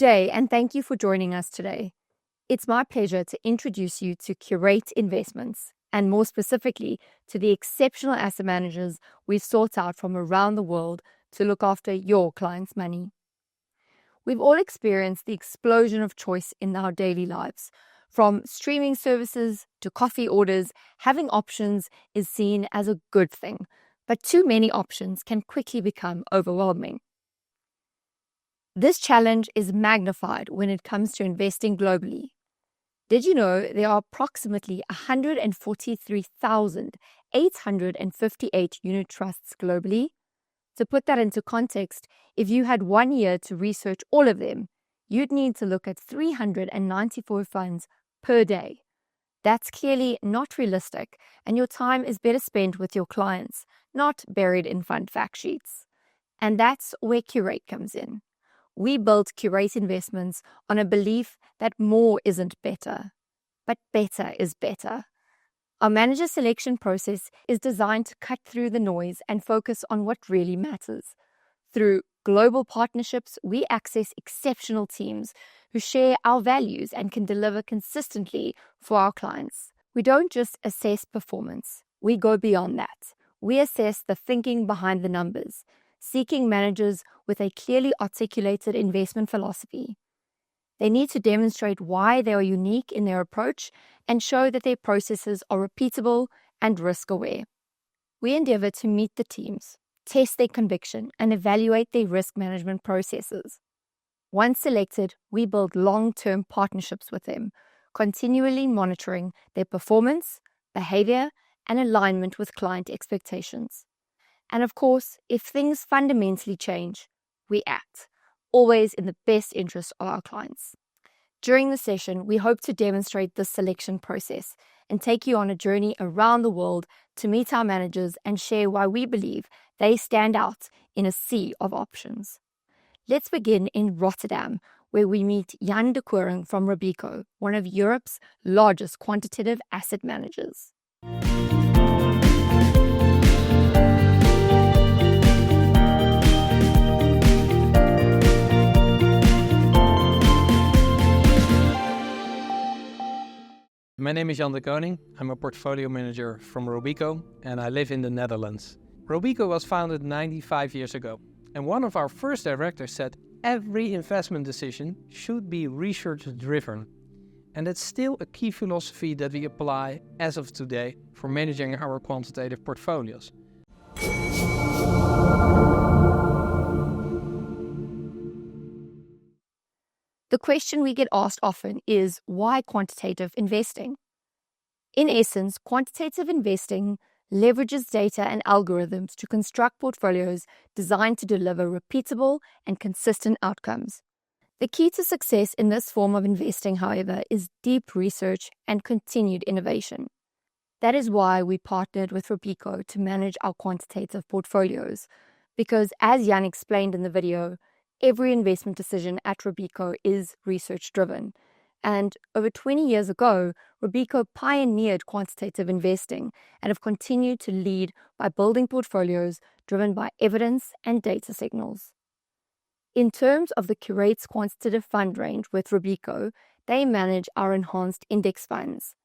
day, and thank you for joining us today. It's my pleasure to introduce you to Curate Investments, and more specifically, to the exceptional asset managers we've sought out from around the world to look after your clients' money. We've all experienced the explosion of choice in our daily lives. From streaming services to coffee orders, having options is seen as a good thing, but too many options can quickly become overwhelming. This challenge is magnified when it comes to investing globally. Did you know there are approximately 143,858 unit trusts globally? To put that into context, if you had 1 year to research all of them, you'd need to look at 394 funds per day. That's clearly not realistic, and your time is better spent with your clients, not buried in fund fact sheets. And that's where Curate comes in. We built Curate Investments on a belief that more isn't better, but better is better. Our manager selection process is designed to cut through the noise and focus on what really matters. Through global partnerships, we access exceptional teams who share our values and can deliver consistently for our clients. We don't just assess performance, we go beyond that. We assess the thinking behind the numbers, seeking managers with a clearly articulated investment philosophy. They need to demonstrate why they are unique in their approach and show that their processes are repeatable and risk-aware. We endeavor to meet the teams, test their conviction, and evaluate their risk management processes. Once selected, we build long-term partnerships with them, continually monitoring their performance, behavior, and alignment with client expectations. And of course, if things fundamentally change, we act, always in the best interest of our clients. During the session, we hope to demonstrate this selection process and take you on a journey around the world to meet our managers and share why we believe they stand out in a sea of options. Let's begin in Rotterdam, where we meet Jan de Koring from Robeco, one of Europe's largest quantitative asset managers. My name is Jan de Koning. I'm a portfolio manager from Robeco and I live in the Netherlands. Robeco was founded 95 years ago, and one of our first directors said every investment decision should be research-driven. And it's still a key philosophy that we apply as of today for managing our quantitative portfolios. The question we get asked often is, why quantitative investing? In essence, quantitative investing leverages data and algorithms to construct portfolios designed to deliver repeatable and consistent outcomes. The key to success in this form of investing, however, is deep research and continued innovation. That is why we partnered with Robeco to manage our quantitative portfolios, because as Jan explained in the video, every investment decision at Robeco is research-driven. And over 20 years ago, Robeco pioneered quantitative investing and have continued to lead by building portfolios driven by evidence and data signals. In terms of the Curate's quantitative fund range with Robeco, they manage our enhanced index funds.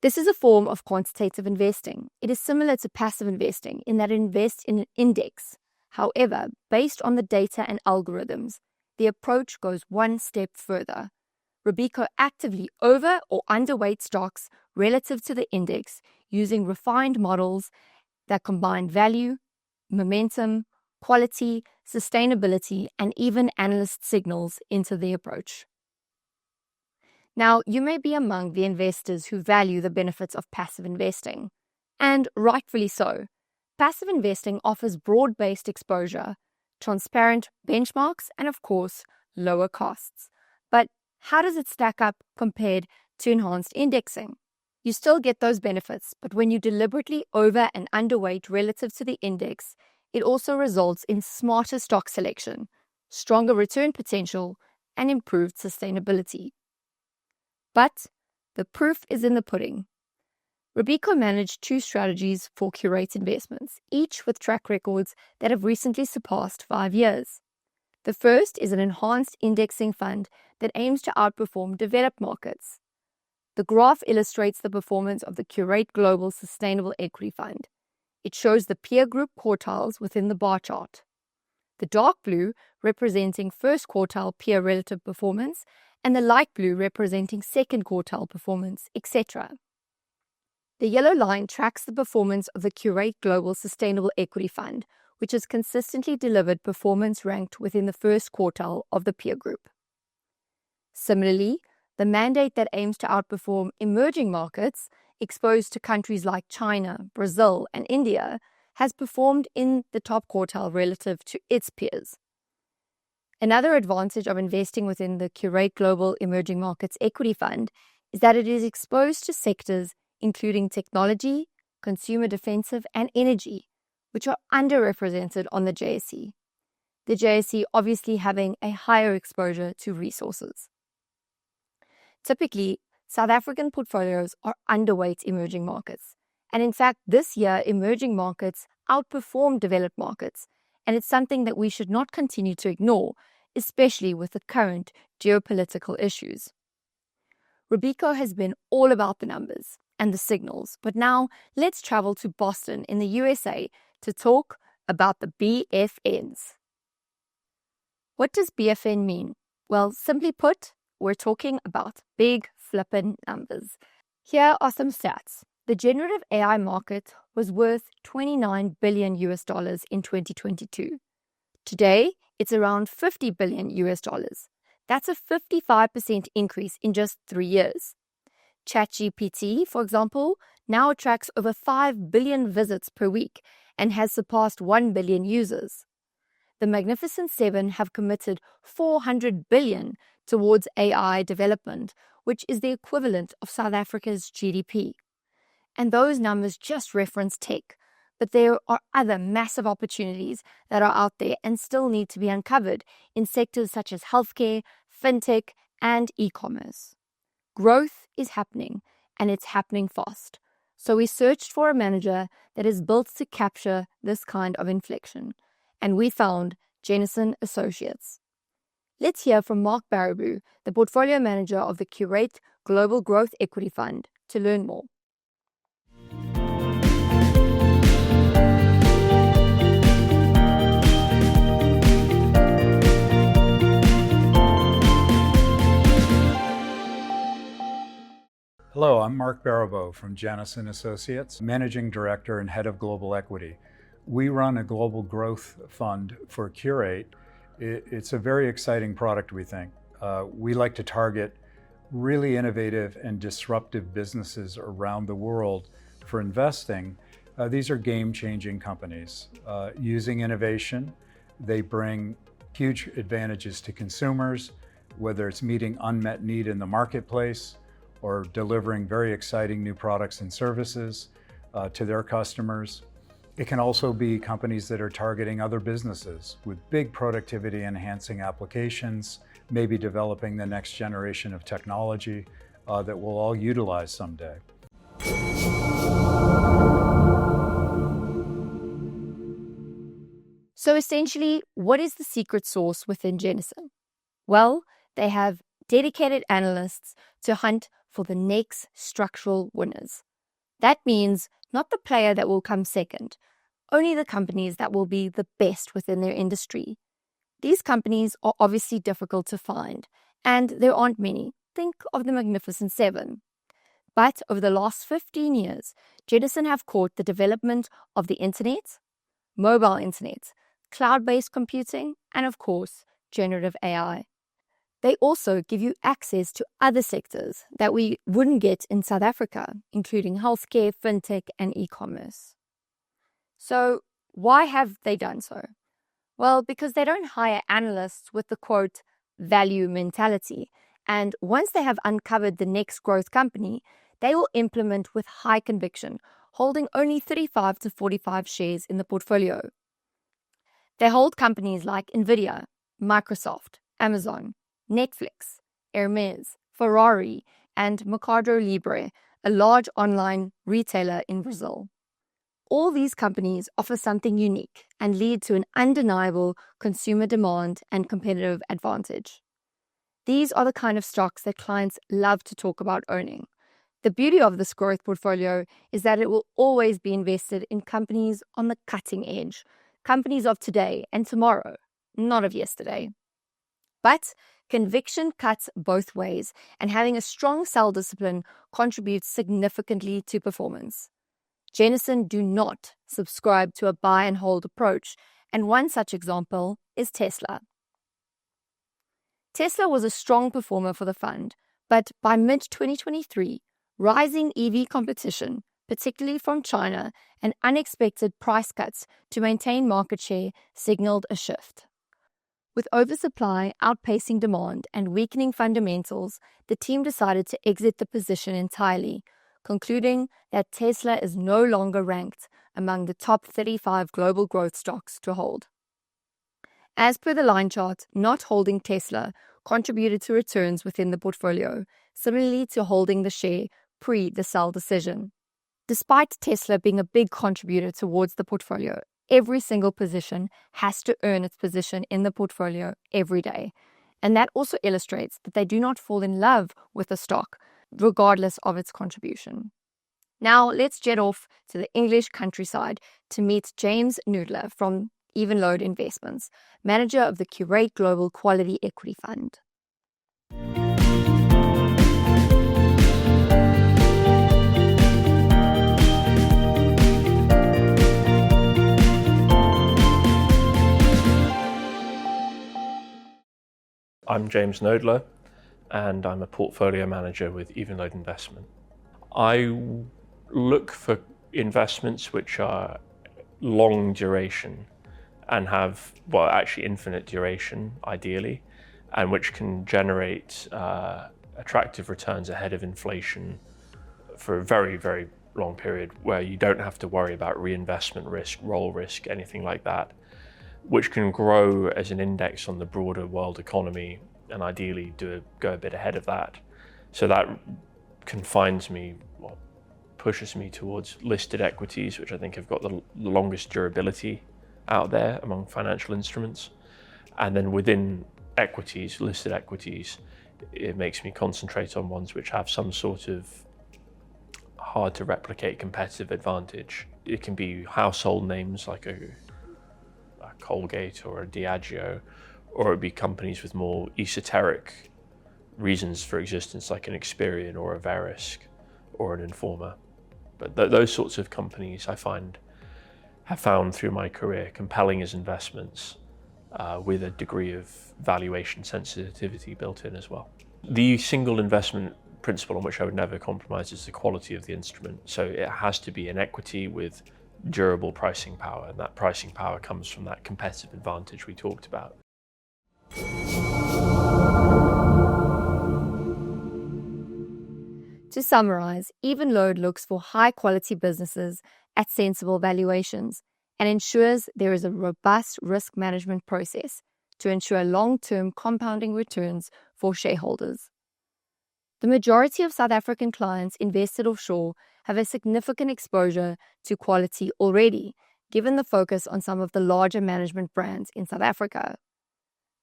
This is a form of quantitative investing. It is similar to passive investing in that it invests in an index. However, based on the data and algorithms, the approach goes one step further. Robeco actively over- or underweight stocks relative to the index using refined models that combine value, momentum, quality, sustainability, and even analyst signals into the approach. Now, you may be among the investors who value the benefits of passive investing, and rightfully so. Passive investing offers broad-based exposure, transparent benchmarks, and of course, lower costs. But how does it stack up compared to enhanced indexing? You still get those benefits, but when you deliberately over and underweight relative to the index, it also results in smarter stock selection, stronger return potential, and improved sustainability. But the proof is in the pudding. Robeco managed 2 strategies for Curate Investments, each with track records that have recently surpassed 5 years. The first is an enhanced indexing fund that aims to outperform developed markets. The graph illustrates the performance of the Curate Global Sustainable Equity Fund. It shows the peer group quartiles within the bar chart. The dark blue representing first quartile peer relative performance, and the light blue representing second quartile performance, etc. The yellow line tracks the performance of the Curate Global Sustainable Equity Fund, which has consistently delivered performance ranked within the first quartile of the peer group. Similarly, the mandate that aims to outperform emerging markets exposed to countries like China, Brazil, and India has performed in the top quartile relative to its peers. Another advantage of investing within the Curate Global Emerging Markets Equity Fund is that it is exposed to sectors including technology, consumer defensive, and energy, which are underrepresented on the JSE. The JSE obviously having a higher exposure to resources. Typically, South African portfolios are underweight emerging markets. And in fact, this year, emerging markets outperformed developed markets. And it's something that we should not continue to ignore, especially with the current geopolitical issues. Robeco has been all about the numbers and the signals, but now let's travel to Boston in the USA to talk about the BFNs. What does BFN mean? Well, simply put, we're talking about big flippin' numbers. Here are some stats. The generative AI market was worth $29 billion in 2022. Today, it's around $50 billion. That's a 55% increase in just 3 years. ChatGPT, for example, now attracts over 5 billion visits per week and has surpassed 1 billion users. The Magnificent Seven have committed $400 billion towards AI development, which is the equivalent of South Africa's GDP. And those numbers just reference tech, but there are other massive opportunities that are out there and still need to be uncovered in sectors such as healthcare, fintech, and e-commerce. Growth is happening, and it's happening fast. So we searched for a manager that is built to capture this kind of inflection, and we found Jennison Associates. Let's hear from Mark Baraboo, the portfolio manager of the Curate Global Growth Equity Fund, to learn more. Hello, I'm Mark Baraboo from Jennison Associates, Managing Director and Head of Global Equity. We run a global growth fund for Curate. It's a very exciting product, we think. We like to target really innovative and disruptive businesses around the world for investing. These are game-changing companies. Using innovation, they bring huge advantages to consumers, whether it's meeting unmet need in the marketplace or delivering very exciting new products and services to their customers. It can also be companies that are targeting other businesses with big productivity enhancing applications, maybe developing the next generation of technology that we'll all utilize someday. So essentially, what is the secret sauce within Jennison? Well, they have dedicated analysts to hunt for the next structural winners. That means not the player that will come second, only the companies that will be the best within their industry. These companies are obviously difficult to find, and there aren't many. Think of the Magnificent Seven. But over the last 15 years, Jennison have caught the development of the internet, mobile internet, cloud-based computing, and of course, generative AI. They also give you access to other sectors that we wouldn't get in South Africa, including healthcare, fintech, and e-commerce. So why have they done so? Well, because they don't hire analysts with the quote, value mentality. And once they have uncovered the next growth company, they will implement with high conviction, holding only 35 to 45 shares in the portfolio. They hold companies like Nvidia, Microsoft, Amazon, Netflix, Hermes, Ferrari, and Mercado Libre, a large online retailer in Brazil. All these companies offer something unique and lead to an undeniable consumer demand and competitive advantage. These are the kind of stocks that clients love to talk about owning. The beauty of this growth portfolio is that it will always be invested in companies on the cutting edge, companies of today and tomorrow, not of yesterday. But conviction cuts both ways, and having a strong sell discipline contributes significantly to performance. Jennison do not subscribe to a buy and hold approach, and one such example is Tesla. Tesla was a strong performer for the fund, but by mid-2023, rising EV competition, particularly from China, and unexpected price cuts to maintain market share signaled a shift. With oversupply outpacing demand and weakening fundamentals, the team decided to exit the position entirely, concluding that Tesla is no longer ranked among the top 35 global growth stocks to hold. As per the line chart, not holding Tesla contributed to returns within the portfolio, similarly to holding the share pre the sell decision. Despite Tesla being a big contributor towards the portfolio, every single position has to earn its position in the portfolio every day. And that also illustrates that they do not fall in love with the stock, regardless of its contribution. Now, let's jet off to the English countryside to meet James Noodler from Curate Investments, manager of the Curate Global Quality Equity Fund. I'm James Noodler, and I'm a portfolio manager with Curate Investments. I look for investments which are long duration and have, well, actually infinite duration, ideally, and which can generate attractive returns ahead of inflation for a very, very long period, where you don't have to worry about reinvestment risk, roll risk, anything like that, which can grow as an index on the broader world economy and ideally go a bit ahead of that. So that confines me, well, pushes me towards listed equities, which I think have got the longest durability out there among financial instruments. And then within equities, listed equities, it makes me concentrate on ones which have some sort of hard to replicate competitive advantage. It can be household names like a Colgate or a Diageo, or it'd be companies with more esoteric reasons for existence like an Experian or a Verisk or an Informa. But those sorts of companies have found through my career compelling as investments with a degree of valuation sensitivity built in as well. The single investment principle on which I would never compromise is the quality of the instrument. So it has to be an equity with durable pricing power, and that pricing power comes from that competitive advantage we talked about. To summarize, Evenlode looks for high-quality businesses at sensible valuations and ensures there is a robust risk management process to ensure long-term compounding returns for shareholders. The majority of South African clients invested offshore have a significant exposure to quality already, given the focus on some of the larger management brands in South Africa.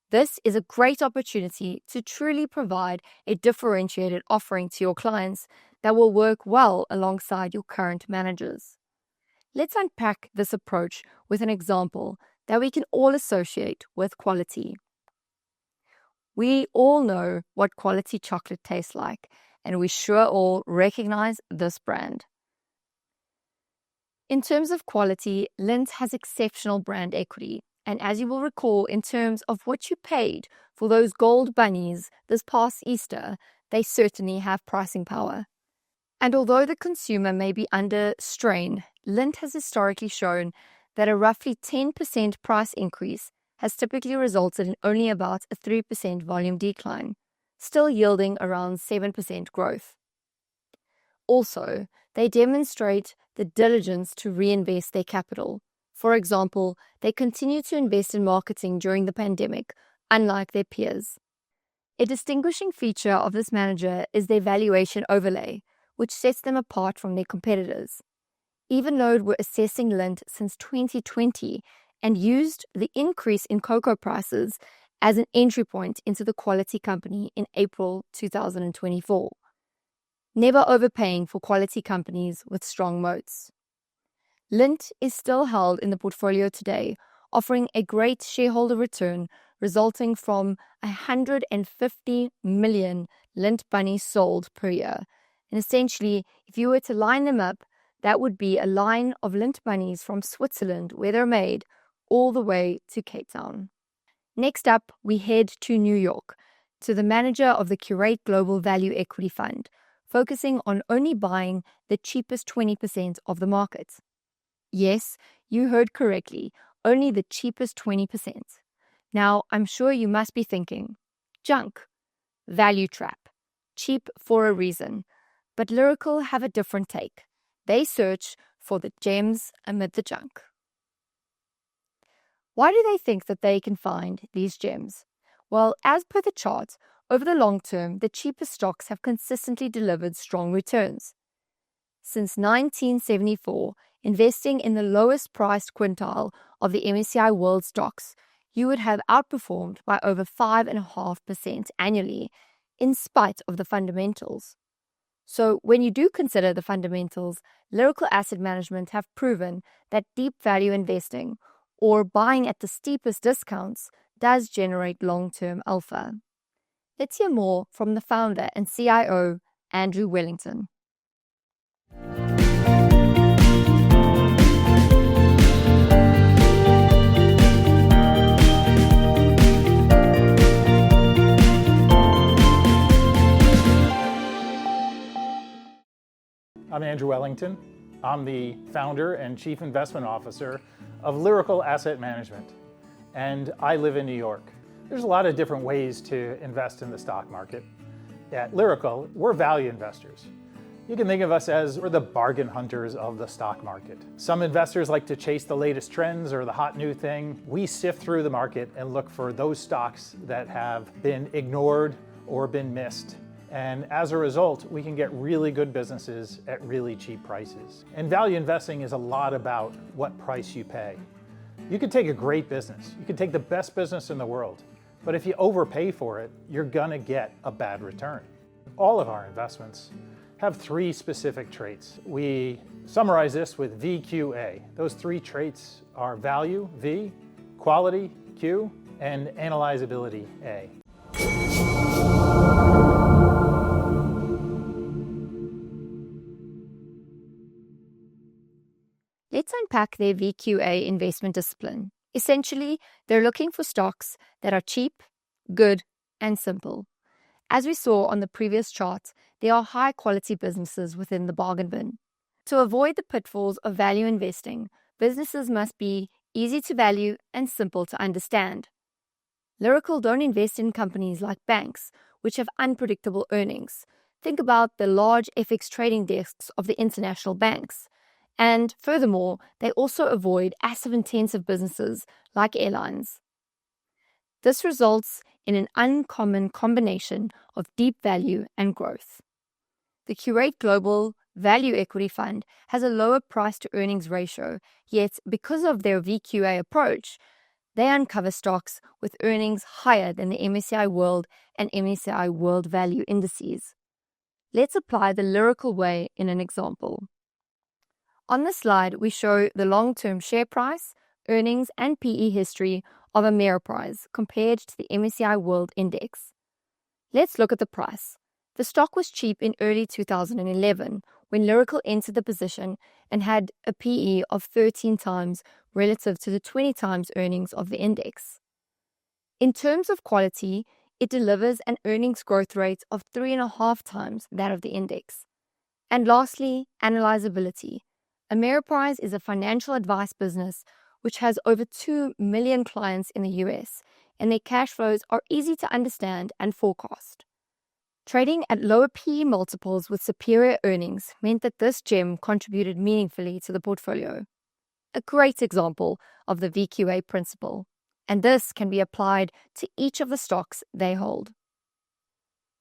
This is a great opportunity to truly provide a differentiated offering to your clients that will work well alongside your current managers. Let's unpack this approach with an example that we can all associate with quality. We all know what quality chocolate tastes like, and we sure all recognize this brand. In terms of quality, Lindt has exceptional brand equity. And as you will recall, in terms of what you paid for those gold bunnies this past Easter, they certainly have pricing power. And although the consumer may be under strain, Lindt has historically shown that a roughly 10% price increase has typically resulted in only about a 3% volume decline, still yielding around 7% growth. Also, they demonstrate the diligence to reinvest their capital. For example, they continue to invest in marketing during the pandemic, unlike their peers. A distinguishing feature of this manager is their valuation overlay, which sets them apart from their competitors. Evenlode were assessing Lint since 2020 and used the increase in cocoa prices as an entry point into the quality company in April 2024. Never overpaying for quality companies with strong moats. Lint is still held in the portfolio today, offering a great shareholder return resulting from 150 million Lint bunnies sold per year. And essentially, if you were to line them up, that would be a line of Lint bunnies from Switzerland, where they're made, all the way to Cape Town. Next up, we head to New York, to the manager of the Curate Global Value Equity Fund, focusing on only buying the cheapest 20% of the market. Yes, you heard correctly, only the cheapest 20%. Now, I'm sure you must be thinking, junk, value trap, cheap for a reason. But Lyrical have a different take. They search for the gems amid the junk. Why do they think that they can find these gems? Well, as per the chart, over the long term, the cheapest stocks have consistently delivered strong returns. Since 1974, investing in the lowest priced quintile of the MSCI World stocks, you would have outperformed by over 5.5% annually, in spite of the fundamentals. So when you do consider the fundamentals, Lyrical Asset Management have proven that deep value investing, or buying at the steepest discounts, does generate long-term alpha. Let's hear more from the founder and CIO, Andrew Wellington. I'm Andrew Wellington. I'm the founder and chief investment officer of Lyrical Asset Management, and I live in New York. There's a lot of different ways to invest in the stock market. At Lyrical, we're value investors. You can think of us as we're the bargain hunters of the stock market. Some investors like to chase the latest trends or the hot new thing. We sift through the market and look for those stocks that have been ignored or been missed. And as a result, we can get really good businesses at really cheap prices. And value investing is a lot about what price you pay. You could take a great business. You could take the best business in the world. But if you overpay for it, you're gonna get a bad return. All of our investments have three specific traits. We summarize this with VQA. Those three traits are value, V, quality, Q, and analyzability, A. Let's unpack their VQA investment discipline. Essentially, they're looking for stocks that are cheap, good, and simple. As we saw on the previous chart, there are high-quality businesses within the bargain bin. To avoid the pitfalls of value investing, businesses must be easy to value and simple to understand. Lyrical don't invest in companies like banks, which have unpredictable earnings. Think about the large FX trading desks of the international banks. And furthermore, they also avoid asset-intensive businesses like airlines. This results in an uncommon combination of deep value and growth. The Curate Global Value Equity Fund has a lower price-to-earnings ratio, yet because of their VQA approach, they uncover stocks with earnings higher than the MSCI World and MSCI World Value indices. Let's apply the Lyrical way in an example. On this slide, we show the long-term share price, earnings, and PE history of Ameriprise compared to the MSCI World Index. Let's look at the price. The stock was cheap in early 2011 when Lyrical entered the position and had a PE of 13 times relative to the 20 times earnings of the index. In terms of quality, it delivers an earnings growth rate of 3.5 times that of the index. And lastly, analyzability. Ameriprise is a financial advice business which has over 2 million clients in the US, and their cash flows are easy to understand and forecast. Trading at lower PE multiples with superior earnings meant that this gem contributed meaningfully to the portfolio. A great example of the VQA principle, and this can be applied to each of the stocks they hold.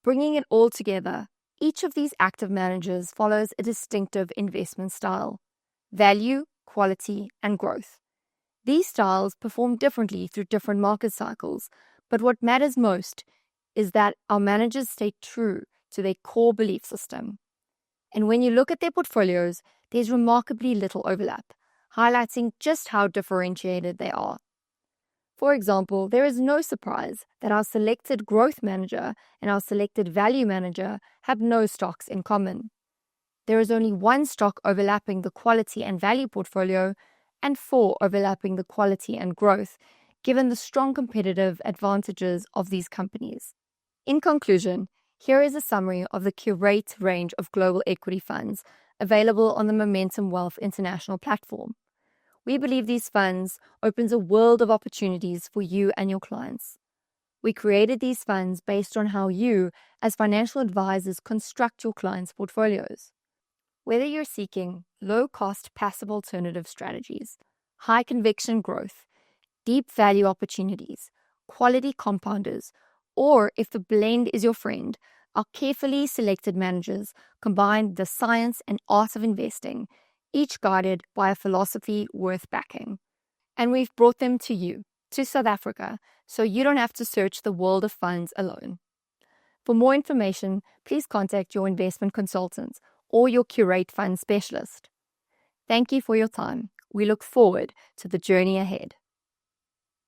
Bringing it all together, each of these active managers follows a distinctive investment style. value, quality, and growth. These styles perform differently through different market cycles, but what matters most is that our managers stay true to their core belief system. And when you look at their portfolios, there's remarkably little overlap, highlighting just how differentiated they are. For example, there is no surprise that our selected growth manager and our selected value manager have no stocks in common. There is only one stock overlapping the quality and value portfolio and 4 overlapping the quality and growth, given the strong competitive advantages of these companies. In conclusion, here is a summary of the Curate range of global equity funds available on the Momentum Wealth International platform. We believe these funds opens a world of opportunities for you and your clients. We created these funds based on how you, as financial advisors, construct your clients' portfolios. Whether you're seeking low-cost passive alternative strategies, high-conviction growth, deep value opportunities, quality compounders, or if the blend is your friend, our carefully selected managers combine the science and art of investing, each guided by a philosophy worth backing. And we've brought them to you, to South Africa, so you don't have to search the world of funds alone. For more information, please contact your investment consultant or your Curate fund specialist. Thank you for your time. We look forward to the journey ahead.